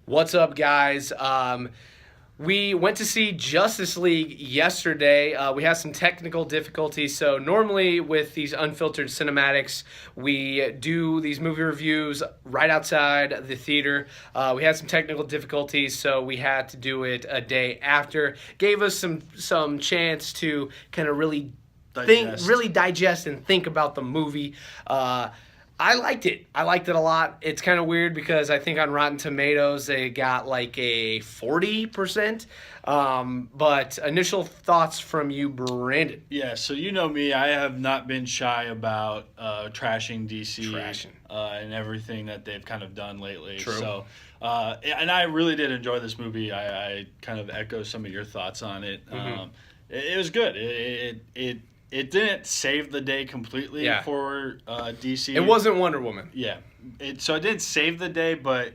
What's up, guys? We went to see Justice League yesterday. We had some technical difficulties. So normally with these Unfiltered Cinematics, we do these movie reviews right outside the theater. We had some technical difficulties, so we had to do it a day after. Gave us some chance to kind of really digest and think about the movie. I liked it. I liked it a lot. It's kind of weird because I think on Rotten Tomatoes they got like a 40%. But initial thoughts from you, Brandon? Yeah, so you know me, I have not been shy about trashing DC and everything that they've kind of done lately. True. So, and I really did enjoy this movie. I kind of echo some of your thoughts on it. Mm-hmm. It was good. It didn't save the day completely for DC. It wasn't Wonder Woman. Yeah. So it didn't save the day, but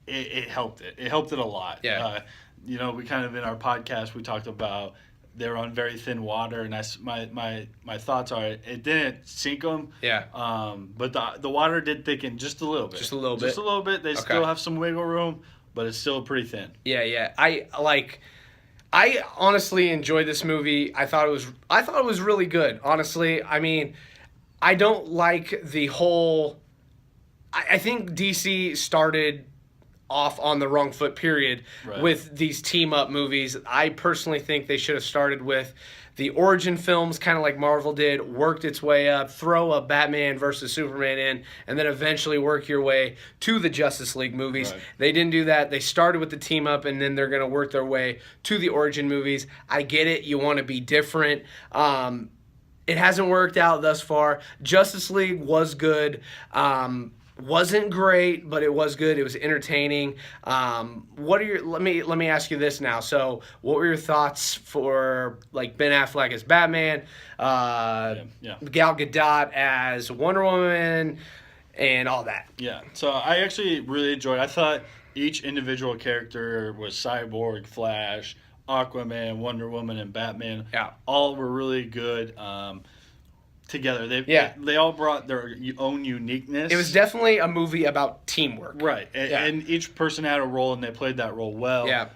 it helped it. It helped it a lot. Yeah. We kind of in our podcast we talked about they were on very thin water, and my thoughts are it didn't sink them. Yeah. But the water did thicken just a little bit. Just a little bit. Just a little bit. They still have some wiggle room, but it's still pretty thin. Yeah. I honestly enjoyed this movie. I thought it was really good. Honestly, I mean, I don't like the whole. I think DC started off on the wrong foot. Period. Right. With these team up movies, I personally think they should have started with the origin films, kind of like Marvel did, worked its way up, throw a Batman versus Superman in, and then eventually work your way to the Justice League movies. Right. They didn't do that. They started with the team up, and then they're going to work their way to the origin movies. I get it. You want to be different. It hasn't worked out thus far. Justice League was good. Wasn't great, but it was good. It was entertaining. Let me ask you this now. So, what were your thoughts for like Ben Affleck as Batman, Gal Gadot as Wonder Woman, and all that? Yeah. So I actually really enjoyed. I thought each individual character was Cyborg, Flash, Aquaman, Wonder Woman, and Batman. Yeah. All were really good. Together. They all brought their own uniqueness. It was definitely a movie about teamwork. Right. And each person had a role, and they played that role well. Yeah.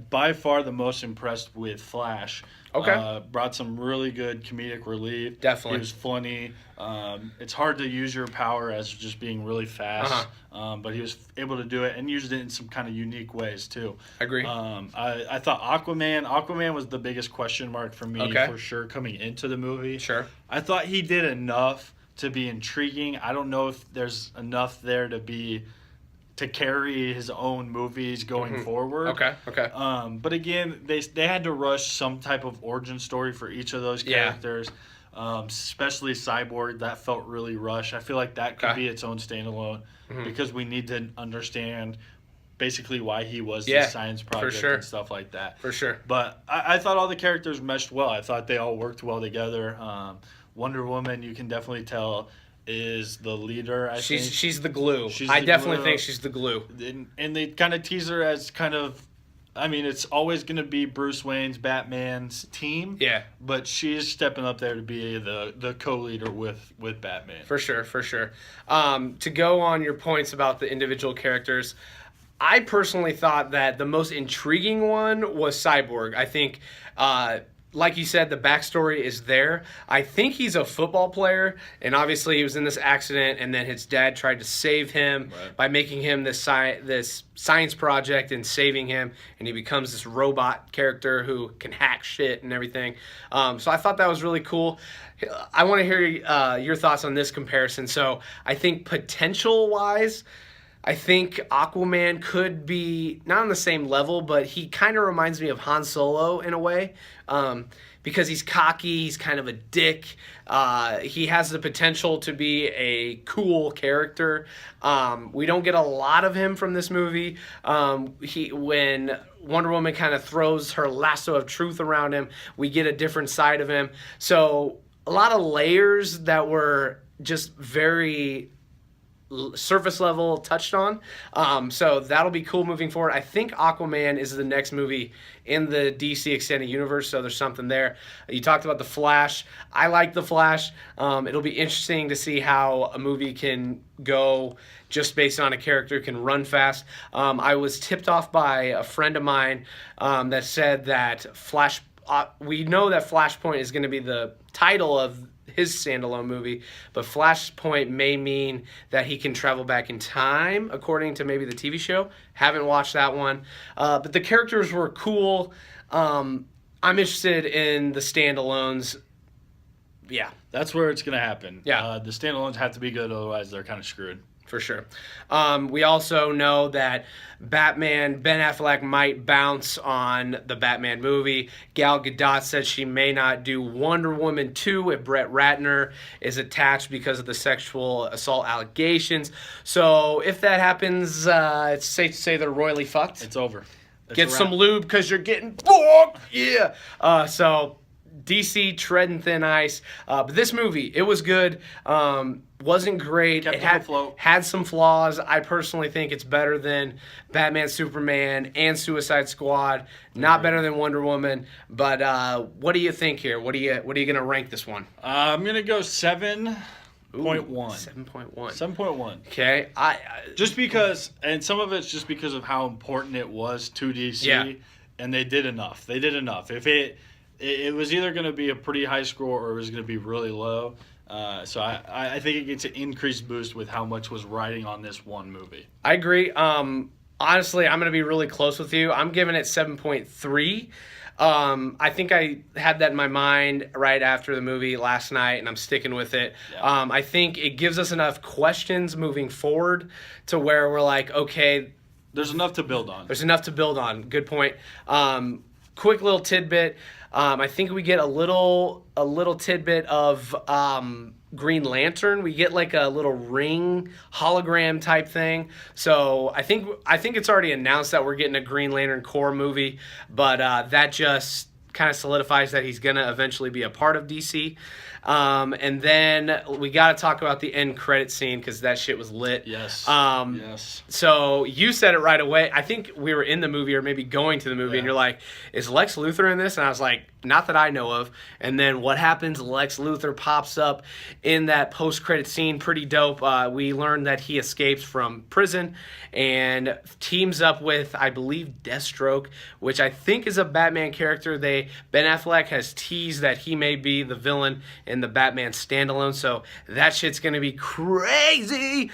By far the most impressed with Flash. Okay. Brought some really good comedic relief. Definitely. He was funny. It's hard to use your power as just being really fast. But he was able to do it and used it in some kind of unique ways too. Agree. I thought Aquaman was the biggest question mark for me for sure coming into the movie. Sure. I thought he did enough to be intriguing. I don't know if there's enough there to carry his own movies going forward. Okay. But again, they had to rush some type of origin story for each of those characters. Especially Cyborg, that felt really rushed. I feel like that could be its own standalone because we need to understand basically why he was this science project and stuff like that. For sure. But I thought all the characters meshed well. I thought they all worked well together. Wonder Woman, you can definitely tell, is the leader. She's the glue. I definitely think she's the glue. And they kind of tease her as kind of, I mean, it's always going to be Bruce Wayne's Batman's team. Yeah. But she's stepping up there to be the co-leader with Batman. For sure. To go on your points about the individual characters, I personally thought that the most intriguing one was Cyborg. I think, like you said, the backstory is there. I think he's a football player, and obviously he was in this accident, and then his dad tried to save him by making him this science project and saving him, and he becomes this robot character who can hack shit and everything. So I thought that was really cool. I want to hear your thoughts on this comparison. So I think potential-wise, I think Aquaman could be not on the same level, but he kind of reminds me of Han Solo in a way, because he's cocky, he's kind of a dick. He has the potential to be a cool character. We don't get a lot of him from this movie. When Wonder Woman kind of throws her lasso of truth around him, we get a different side of him. So a lot of layers that were just very surface level touched on. So that'll be cool moving forward. I think Aquaman is the next movie in the DC Extended Universe, so there's something there. You talked about The Flash. I like The Flash. It'll be interesting to see how a movie can go just based on a character who can run fast. I was tipped off by a friend of mine that said that we know that Flashpoint is going to be the title of his standalone movie, but Flashpoint may mean that he can travel back in time, according to maybe the TV show. Haven't watched that one, but the characters were cool. I'm interested in the standalones. Yeah, that's where it's going to happen. Yeah, the standalones have to be good, otherwise they're kind of screwed. For sure. We also know that Ben Affleck might bounce on the Batman movie. Gal Gadot said she may not do Wonder Woman 2 if Brett Ratner is attached because of the sexual assault allegations. So if that happens, it's safe to say they're royally fucked. It's over. Get some lube because you're getting fucked. Yeah. So DC treading thin ice. But this movie, it was good. Wasn't great. Kept It afloat. had some flaws. I personally think it's better than Batman, Superman, and Suicide Squad. Not better than Wonder Woman. But what do you think here? What are you gonna rank this one? I'm gonna go 7.1. 7.1. 7.1. Okay. Just because, and some of it's just because of how important it was to DC, and they did enough. They did enough. If it was either going to be a pretty high score or it was going to be really low. So I think it gets an increased boost with how much was riding on this one movie. I agree. Honestly, I'm going to be really close with you. I'm giving it 7.3. I think I had that in my mind right after the movie last night, and I'm sticking with it. Yeah. I think it gives us enough questions moving forward to where we're like, okay. There's enough to build on. There's enough to build on. Good point. Quick little tidbit. I think we get a little tidbit of Green Lantern. We get like a little ring hologram type thing. So I think it's already announced that we're getting a Green Lantern Corps movie, but that just kind of solidifies that he's gonna eventually be a part of DC. And then we got to talk about the end credit scene because that shit was lit. Yes. Yes. So you said it right away. I think we were in the movie or maybe going to the movie, and you're like, "Is Lex Luthor in this?" And I was like, "Not that I know of." And then what happens? Lex Luthor pops up in that post-credit scene. Pretty dope. We learned that he escapes from prison and teams up with, I believe, Deathstroke, which I think is a Batman character. Ben Affleck has teased that he may be the villain in the Batman standalone, so that shit's gonna be crazy.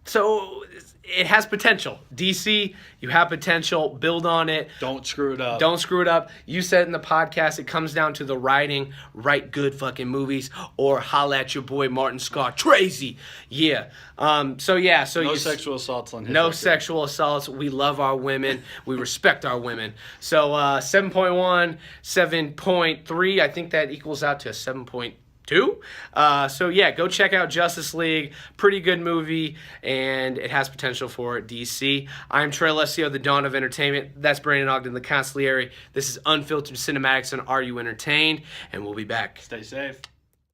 So it has potential. DC, you have potential. Build on it. Don't screw it up. Don't screw it up. You said in the podcast, it comes down to the writing. Write good fucking movies, or holla at your boy Martin Scorsese. Yeah. So no sexual assaults on his record. Sexual assaults. We love our women. We respect our women. So 7.1, 7.3. I think that equals out to a 7.2. So yeah, go check out Justice League. Pretty good movie, and it has potential for DC. I'm Trey Alessio, the Dawn of Entertainment. That's Brandon Ogden, the consigliere. This is Unfiltered Cinematics on Are You Entertained? And we'll be back. Stay safe.